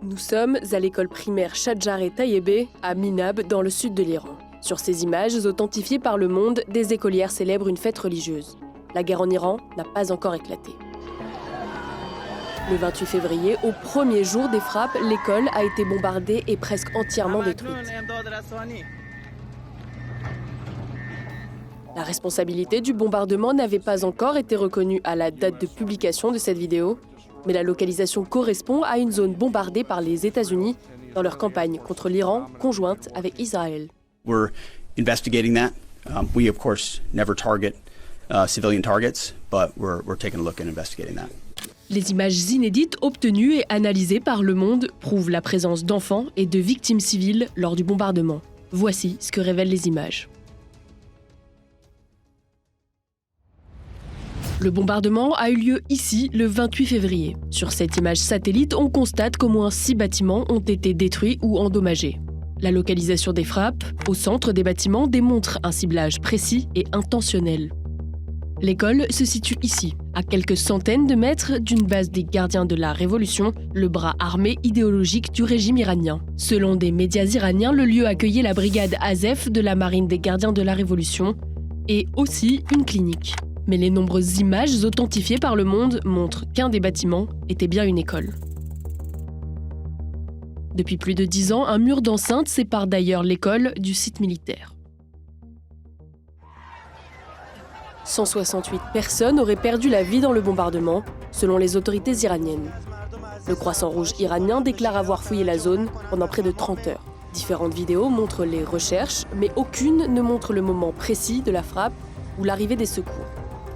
Nous sommes à l'école primaire Shadjar Tayyebe à Minab, dans le sud de l'Iran. Sur ces images, authentifiées par Le Monde, des écolières célèbrent une fête religieuse. La guerre en Iran n'a pas encore éclaté. Le 28 février, au premier jour des frappes, l'école a été bombardée et presque entièrement détruite. La responsabilité du bombardement n'avait pas encore été reconnue à la date de publication de cette vidéo, mais la localisation correspond à une zone bombardée par les États-Unis dans leur campagne contre l'Iran conjointe avec Israël. We're investigating that. We of course never target civilian targets, but we're taking a look and investigating that. Les images inédites obtenues et analysées par Le Monde prouvent la présence d'enfants et de victimes civiles lors du bombardement. Voici ce que révèlent les images. Le bombardement a eu lieu ici le 28 février. Sur cette image satellite, on constate qu'au moins 6 bâtiments ont été détruits ou endommagés. La localisation des frappes, au centre des bâtiments, démontre un ciblage précis et intentionnel. L'école se situe ici, à quelques centaines de mètres d'une base des gardiens de la Révolution, le bras armé idéologique du régime iranien. Selon des médias iraniens, le lieu accueillait la brigade Azef de la marine des gardiens de la Révolution et aussi une clinique. Mais les nombreuses images authentifiées par Le Monde montrent qu'un des bâtiments était bien une école. Depuis plus de 10 ans, un mur d'enceinte sépare d'ailleurs l'école du site militaire. 168 personnes auraient perdu la vie dans le bombardement, selon les autorités iraniennes. Le Croissant Rouge iranien déclare avoir fouillé la zone pendant près de 30 heures. Différentes vidéos montrent les recherches, mais aucune ne montre le moment précis de la frappe ou l'arrivée des secours.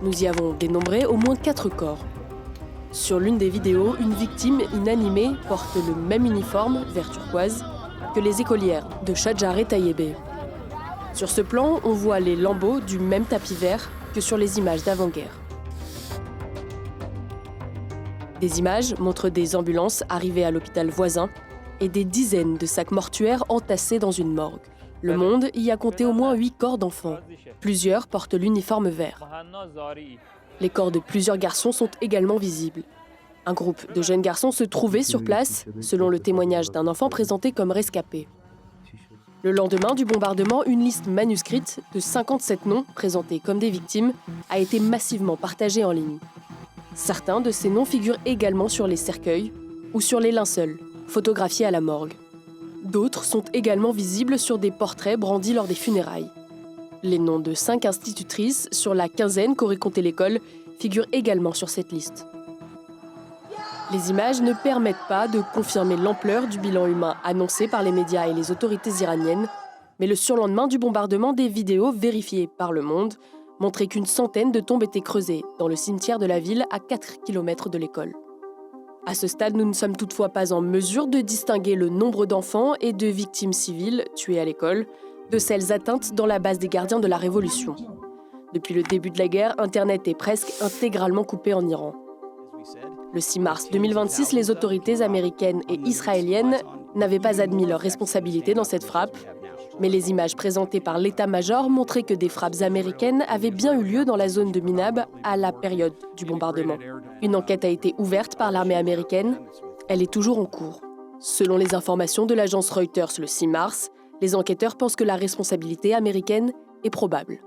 Nous y avons dénombré au moins 4 corps. Sur l'une des vidéos, une victime inanimée porte le même uniforme, vert turquoise, que les écolières de Shadjar Tayyebe. Sur ce plan, on voit les lambeaux du même tapis vert que sur les images d'avant-guerre. Des images montrent des ambulances arrivées à l'hôpital voisin et des dizaines de sacs mortuaires entassés dans une morgue. Le Monde y a compté au moins 8 corps d'enfants. Plusieurs portent l'uniforme vert. Les corps de plusieurs garçons sont également visibles. Un groupe de jeunes garçons se trouvait sur place, selon le témoignage d'un enfant présenté comme rescapé. Le lendemain du bombardement, une liste manuscrite de 57 noms, présentés comme des victimes, a été massivement partagée en ligne. Certains de ces noms figurent également sur les cercueils ou sur les linceuls, photographiés à la morgue. D'autres sont également visibles sur des portraits brandis lors des funérailles. Les noms de 5 institutrices sur la quinzaine qu'aurait compté l'école figurent également sur cette liste. Les images ne permettent pas de confirmer l'ampleur du bilan humain annoncé par les médias et les autorités iraniennes, mais le surlendemain du bombardement, des vidéos vérifiées par Le Monde montraient qu'une centaine de tombes étaient creusées dans le cimetière de la ville à 4 km de l'école. À ce stade, nous ne sommes toutefois pas en mesure de distinguer le nombre d'enfants et de victimes civiles tuées à l'école de celles atteintes dans la base des gardiens de la Révolution. Depuis le début de la guerre, Internet est presque intégralement coupé en Iran. Le 6 mars 2026, les autorités américaines et israéliennes n'avaient pas admis leur responsabilité dans cette frappe, mais les images présentées par l'état-major montraient que des frappes américaines avaient bien eu lieu dans la zone de Minab à la période du bombardement. Une enquête a été ouverte par l'armée américaine. Elle est toujours en cours. Selon les informations de l'agence Reuters le 6 mars, les enquêteurs pensent que la responsabilité américaine est probable.